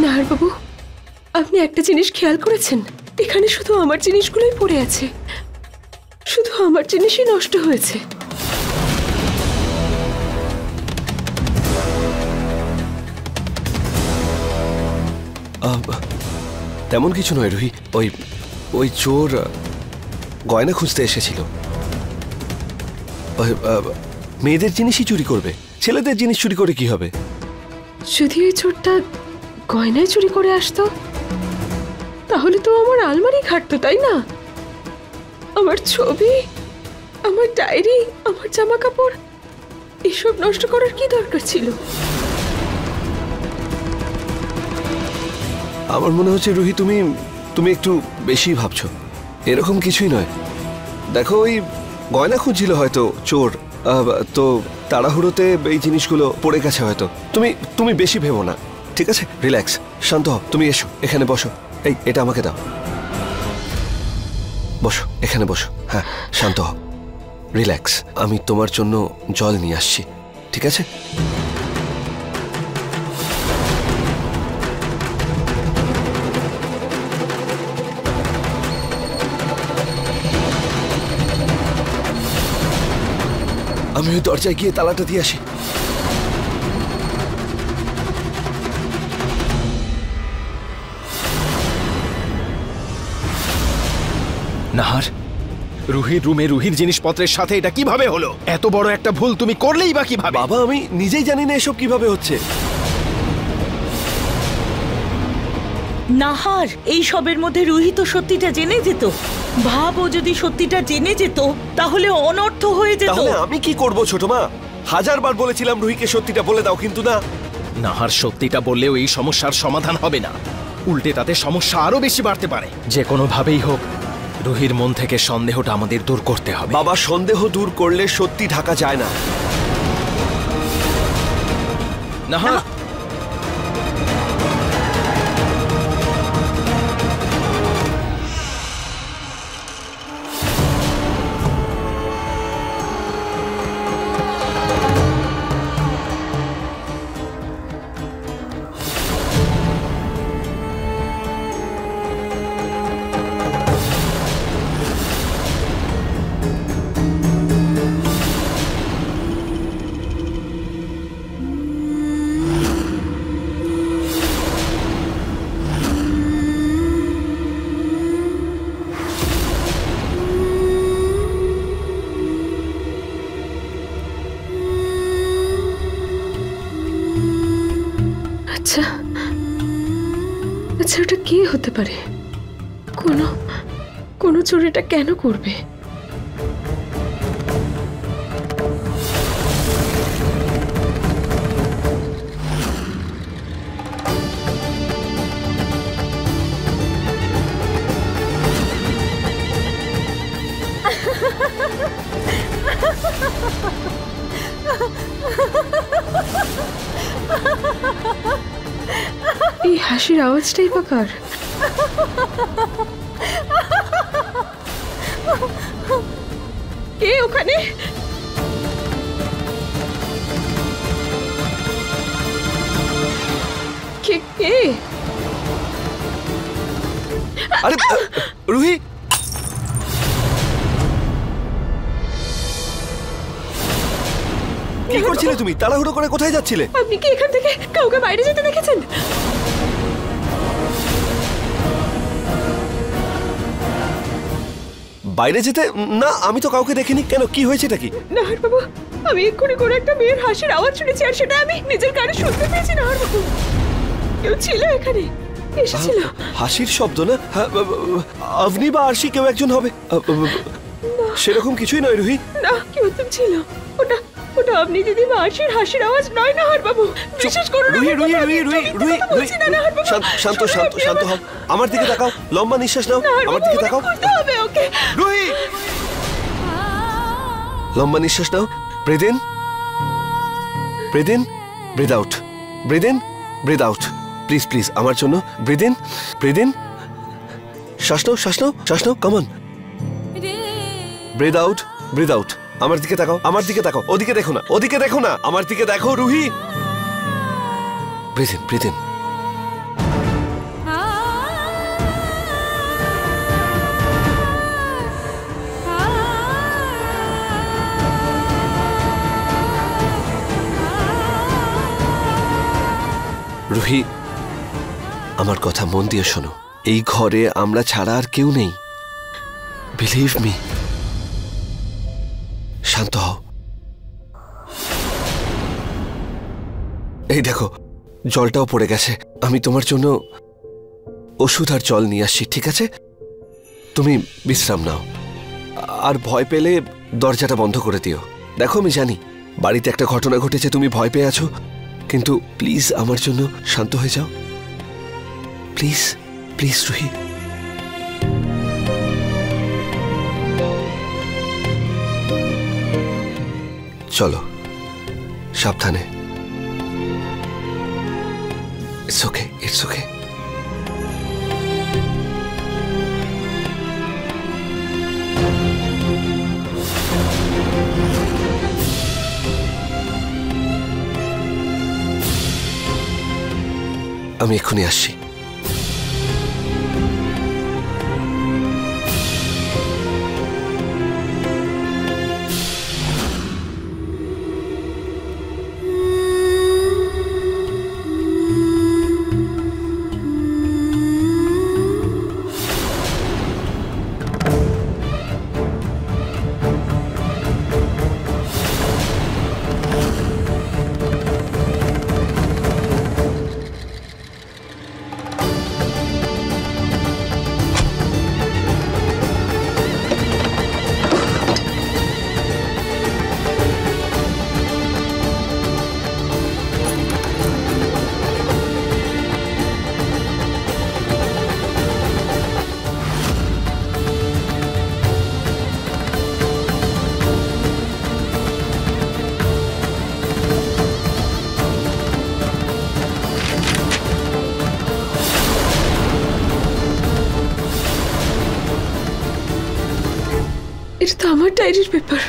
নাহার বাবু, আপনি একটা জিনিস খেয়াল করেছেন? এখানে শুধু আমার জিনিসগুলোই পড়ে আছে, শুধু আমার জিনিসই নষ্ট হয়েছে। তেমন কিছু নয় রুহি, ওই চোর গয়না খুঁজতে এসেছিল। মেয়েদের জিনিসই চুরি করবে, ছেলেদের জিনিস চুরি করে কি হবে? যদি ওই চোরটা গয়নায় চুরি করে আসতো তাহলে তো আমার আলমারি ঘাটতো, তাই না? আমার ছবি, আমার ডায়েরি, আমার জামা কাপড় এসব নষ্ট করার কি দরকার ছিল? আমার মনে হচ্ছে রুহি, তুমি একটু বেশি ভাবছো। এরকম কিছুই নয়। দেখো, ওই গয়না খুঁজছিল হয়তো চোর, তো তাড়াহুড়োতে এই জিনিসগুলো পড়ে গেছে হয়তো। তুমি বেশি ভেবো না, ঠিক আছে? রিল্যাক্স, শান্ত হও। তুমি এসো, এখানে বসো। এটা আমাকে দাও। বসো, এখানে বসো। হ্যাঁ, শান্ত হও, রিল্যাক্স। আমি তোমার জন্য জল নিয়ে আসছি, ঠিক আছে? আমি ওই দরজায় গিয়ে তালাটা দিয়ে আসি। নাহার, রুহির রুমে রুহির জিনিসপত্রের সাথে এটা কিভাবে হলো? এত বড় একটা ভুল তুমি করলেই বা কিভাবে? বাবা, আমি নিজেই জানি না এসব কিভাবে হচ্ছে। নাহার, এই সবের মধ্যে রুহি তো সত্যিটা জেনে যেত। ভাবো, যদি সত্যিটা জেনে যেত তাহলে অনর্থ হয়ে যেত। তাহলে আমি কি করব ছোট মা? হাজারবার বলেছিলাম রুহিকে সত্যিটা বলে দাও, কিন্তু না। নাহার, সত্যিটা বললেও এই সমস্যার সমাধান হবে না, উল্টে তাতে সমস্যা আরো বেশি বাড়তে পারে। যে কোনো ভাবেই হোক রুহির মন থেকে সন্দেহটা আমাদের দূর করতে হবে। বাবা, সন্দেহ দূর করলে সত্যি ঢাকা যায় না। নাহার, আচ্ছা, ওটা কে হতে পারে? কোনো চোর এটা কেন করবে? এই হাসির আওয়াজটাই বা কার? কে ওখানে? কে? আরে রুহি, কি করছিলে তুমি? তাড়াহুড়ো করে কোথায় যাচ্ছিলে? আপনি কি এখান থেকে কাউকে বাইরে যেতে দেখেছেন? বাইরে যেতে? না, আমি তো কাউকে দেখিনি। কেন, কি হয়েছে নাকি? নাহার বাবু, আমি এক্ষুনি করে একটা মেয়ের হাসির আওয়াজ শুনেছি, আর সেটা আমি নিজের কানে শুনতে পেয়েছি। নাহার বাবু, কেউ ছিল এখানে, এসেছিল। হাসির শব্দ না? আভনি বা আরশি কেউ একজন হবে। সেরকম কিছুই নয় রুহি। না, কেউ তো ছিল। ওটা আপনি দিদি বা আরশির হাসির আওয়াজ নয় নাহার বাবু, বিশ্বাস করুন। রুহি, শান্ত হও। আমার দিকে তাকাও, লম্বা নিঃশ্বাস নাও। আমার দিকে তাকাও। রুহি, লম্বা নিঃশ্বাস নাও। Breathe in, breathe in, breathe out, breathe in, breathe out. Please আমার জন্য ব্রিথ ইন, ব্রিথ ইন। শ্বাস নাও, come on. Breathe out, breathe out. আমার দিকে তাকাও, ওদিকে দেখো না, আমার দিকে দেখো Ruhi. Breathe in, breathe in. Ruhi, আমার কথা মন দিয়ে শোনো। এই ঘরে আমরা ছাড়া আর কেউ নেই। Believe me. শান্ত হও। এই দেখো, জলটাও পড়ে গেছে। আমি তোমার জন্য ওষুধ আর জল নিয়ে আসছি, ঠিক আছে? তুমি বিশ্রাম নাও, আর ভয় পেলে দরজাটা বন্ধ করে দিও। দেখো, আমি জানি বাড়িতে একটা ঘটনা ঘটেছে, তুমি ভয় পেয়ে আছো, কিন্তু প্লিজ আমার জন্য শান্ত হয়ে যাও। Please please Ruhi. চলো, সাবধানে। It's okay, it's okay. আমি এক্ষুনি আসছি। এটা তো আমার ডায়েরির পেপার।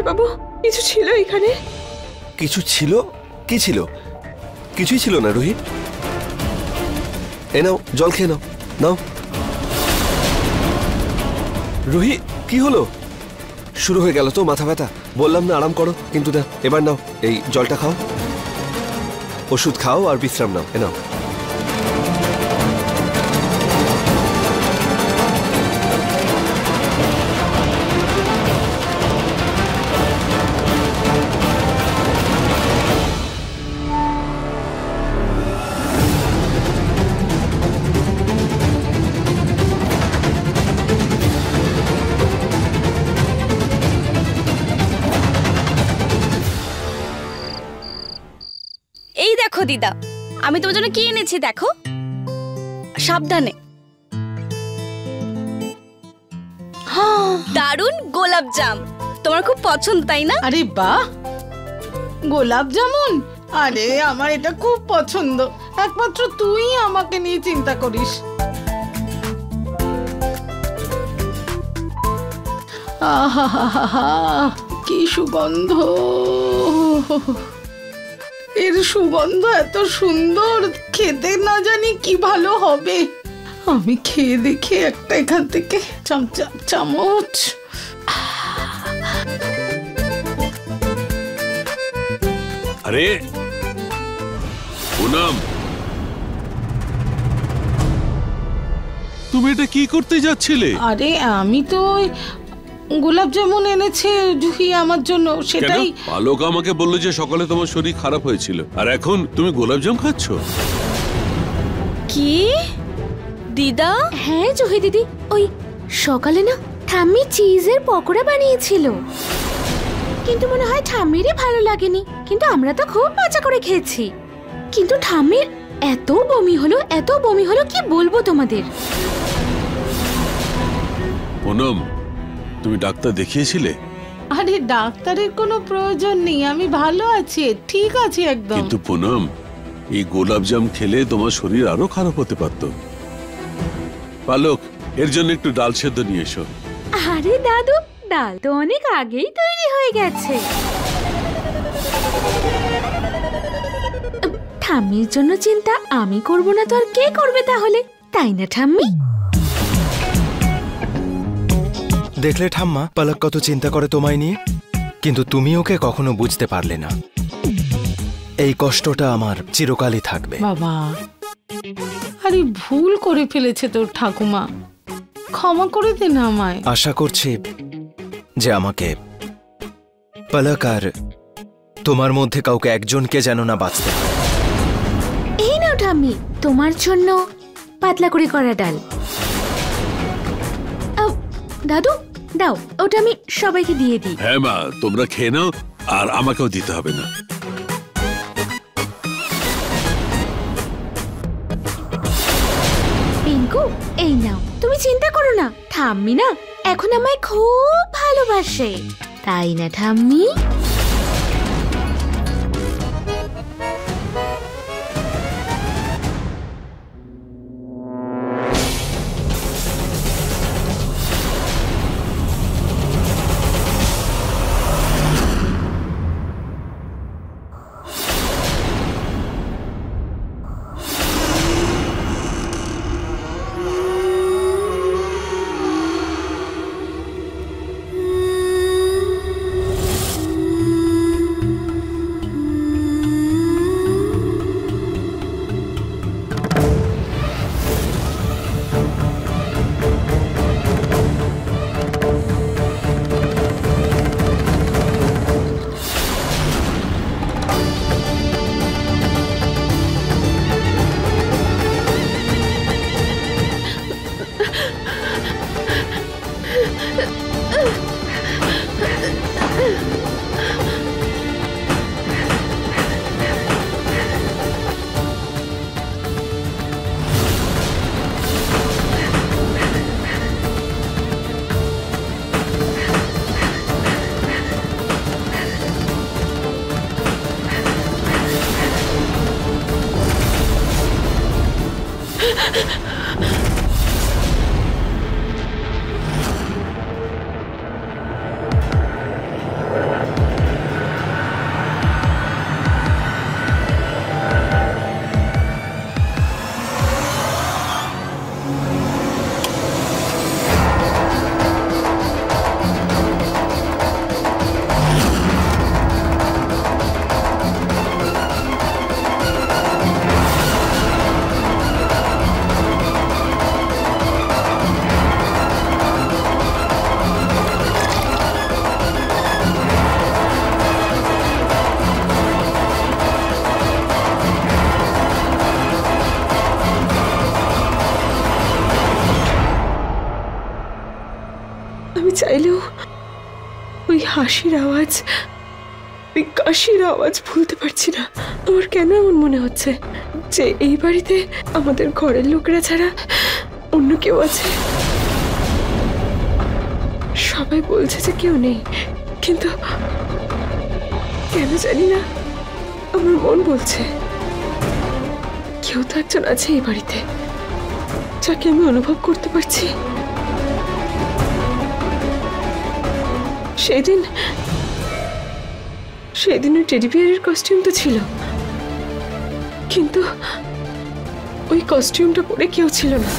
বাবু, কিছু ছিল এখানে? কিছু ছিল? কি ছিল? কিছুই ছিল না রুহি। এ নাও, জল খেয়ে নাও। নাও। রুহি, কি হলো? শুরু হয়ে গেল তো মাথা ব্যথা? বললাম না আরাম করো, কিন্তু না। এবার নাও, এই জলটা খাও, ওষুধ খাও আর বিশ্রাম নাও। এ নাও। দেখো দিদা, আমি তোমার জন্য কি এনেছি দেখো। সাবধানে। দারুণ গোলাপ জাম, তোমার খুব পছন্দ তাই না? আরে বাহ, গোলাপ জামুন! আরে আমার এটা খুব পছন্দ। একমাত্র তুই আমাকে নিয়ে চিন্তা করিস। আহা, কি সুগন্ধ! এর সুগন্ধ এত সুন্দর, খেতে না জানি কি ভালো হবে। আমি খেয়ে দেখি একটা এখান থেকে চামচ। আরে পুনম, তুমি এটা কি করতে যাচ্ছিলে? আরে আমি তো গোলাপ জামুন এনেছে জুহি আমার জন্য, সেটাই। পালক আমাকে বললো যে সকালে তোমার শরীর খারাপ হয়েছিল, আর এখন তুমি গোলাপ জাম খাচ্ছ? কি দিদা? হ্যাঁ জুহি দিদি, ওই সকালে না ঠাম্মি চিজের পকোড়া বানিয়েছিল। কিন্তু মনে হয় ঠাম্মিরই ভালো লাগেনি। কিন্তু আমরা তো খুব মজা করে খেয়েছি। কিন্তু ঠাম্মির এত বমি হলো কি বলবো তোমাদের। পুনম, তুমি ডাক্তার দেখিয়েছিলে? আরে ডাক্তারের কোনো প্রয়োজন নেই, আমি ভালো আছি, ঠিক আছি একদম। কিন্তু পুনম, এই গোলাপজাম খেলে তোমার শরীর আরো খারাপ হতে পারত। পালক, এর জন্য একটু ডাল সেদ্ধ নিয়ে এসো। আরে দাদু, ডাল তো অনেক আগেই তৈরি হয়ে গেছে। ঠাম্মির জন্য চিন্তা আমি করব না তো আর কে করবে তাহলে, তাই না ঠাম্মি? দেখলে ঠাম্মা, পালক কত চিন্তা করে তোমায় নিয়ে, কিন্তু তুমি ওকে কখনো বুঝতে পারলে না। এই কষ্টটা আমার চিরকালই থাকবে। বাবা, আরে ভুল করে ফেলেছে তোর ঠাকুমা, ক্ষমা করে দে না আমায়। আশা করছি যে আমাকে, পালক আর তোমার মধ্যে কাউকে একজনকে যেন না বাঁচতে হয়। এই নাও ঠাম্মি, তোমার জন্য পাতলা করে করা ডাল। দাদু দাও, ওটা আমি সবাইকে দিয়ে দিই। হ্যাঁ মা, তোমরা খেয়ে নাও, আর আমাকেও দিতে হবে না। পিঙ্কু, এই নাও, তুমি চিন্তা করো না, ঠাম্মি না এখন আমায় খুব ভালোবাসে, তাই না ঠাম্মি? আমি চাইলেও ওই হাসির আওয়াজ, ওই কাশির আওয়াজ ভুলতে পারছি না। আমার কেন এমন মনে হচ্ছে যে এই বাড়িতে আমাদের ঘরের লোকেরা ছাড়া অন্য কেউ আছে। সবাই বলছে যে কেউ নেই, কিন্তু কেন জানি না আমার মন বলছে কেউ তো একজন আছে এই বাড়িতে, যাকে আমি অনুভব করতে পারছি। সেদিন ওই টেডি বিয়ারের কস্টিউম তো ছিল, কিন্তু ওই কস্টিউমটা পরে কেউ ছিল না।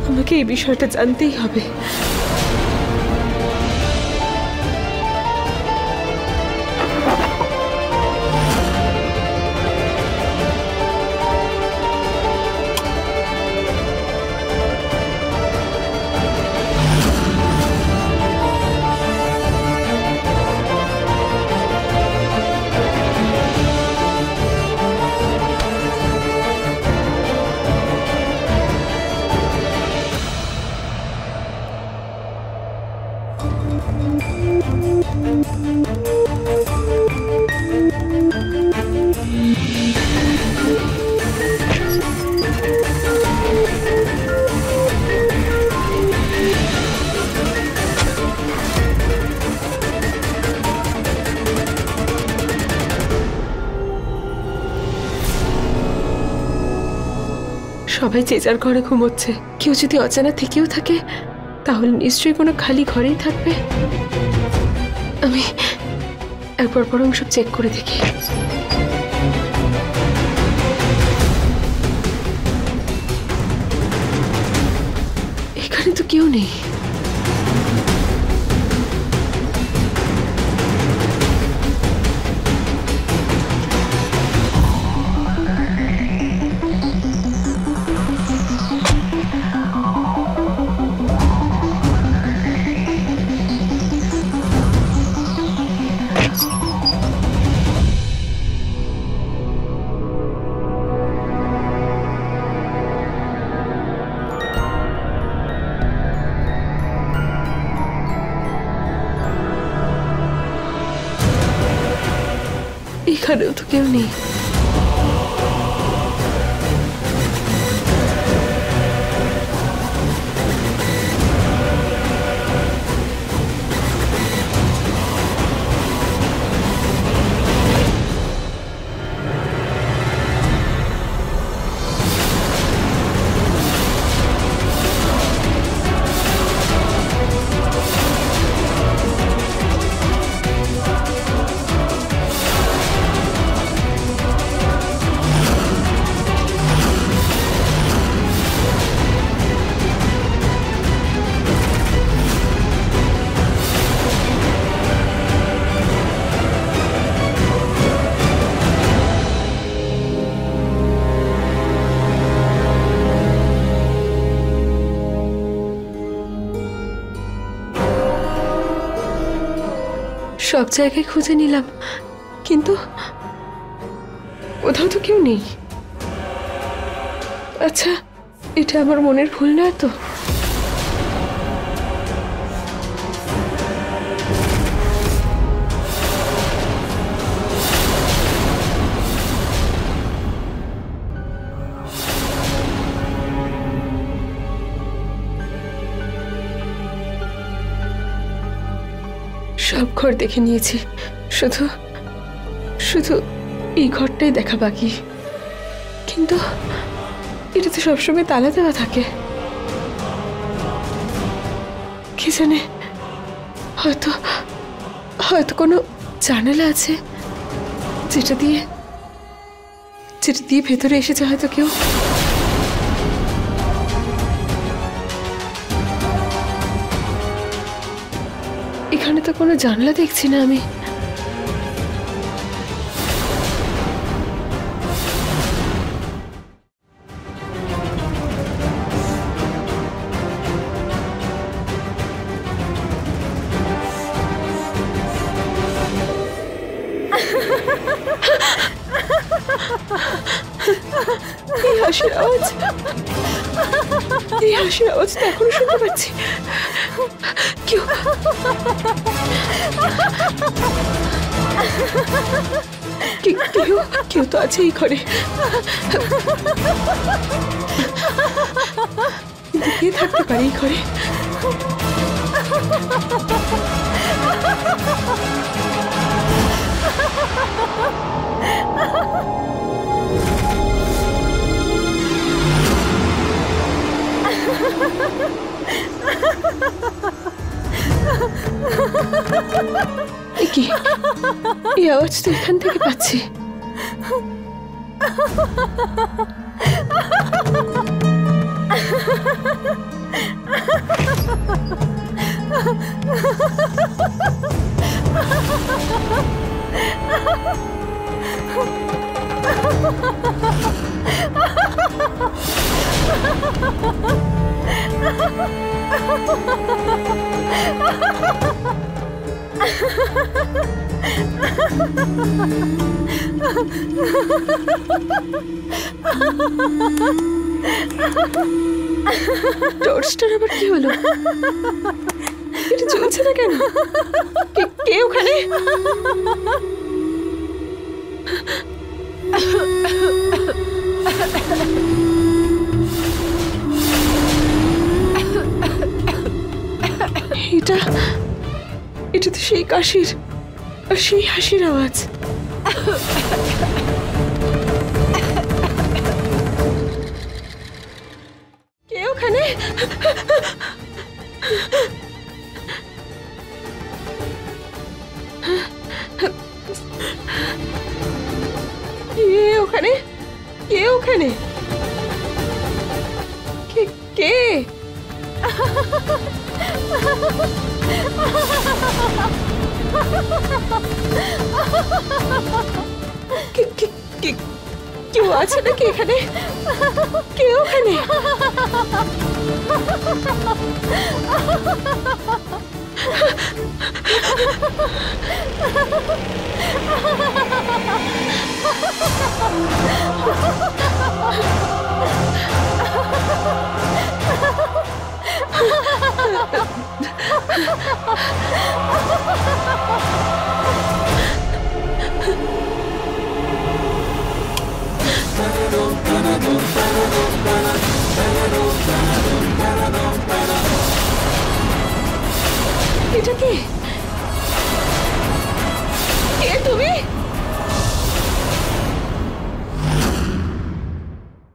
আমাকে এই বিষয়টা জানতেই হবে। সবাই যে যার ঘরে ঘুমোচ্ছে, কেউ যদি অজানা থেকেও থাকে তাহলে নিশ্চয়ই কোনো খালি ঘরেই থাকবে। আমি একবার বরং সব চেক করে দেখি। এখানে তো কেউ নেই। এখানেও তো কেউ নেই। সব জায়গায় খুঁজে নিলাম, কিন্তু কোথাও তো কেউ নেই। আচ্ছা, এটা আমার মনের ভুল নয় তো? সব ঘর দেখে নিয়েছি, শুধু শুধু এই ঘরটাই দেখা বাকি। কিন্তু এটা তো সবসময় তালা দেওয়া থাকে। কি জানে, হয়তো হয়তো কোনো জানালা আছে যেটা দিয়ে ভেতরে এসেছে হয়তো কেউ। এখানে তো কোনো জানলা দেখছি না আমি। এই হাসির আওয়াজ তো এখনো শুনতে পাচ্ছি। কেউ কেউ তো আছে এই ঘরে। কে থাকতে পারে এই ঘরে? কি এই আওয়াজ তো এখান থেকে পাচ্ছি। টর্চটার আবার কি হলো? এটা চলছে না কেন? কে ওখানে? এটা তো সেই কাশির আর সেই হাসির আওয়াজ। কে ওখানে? কে ওখানে? কে ওখানে? কে? কেউ আছে নাকি এখানে? কে ওখানে? এটা কে? কে তুমি?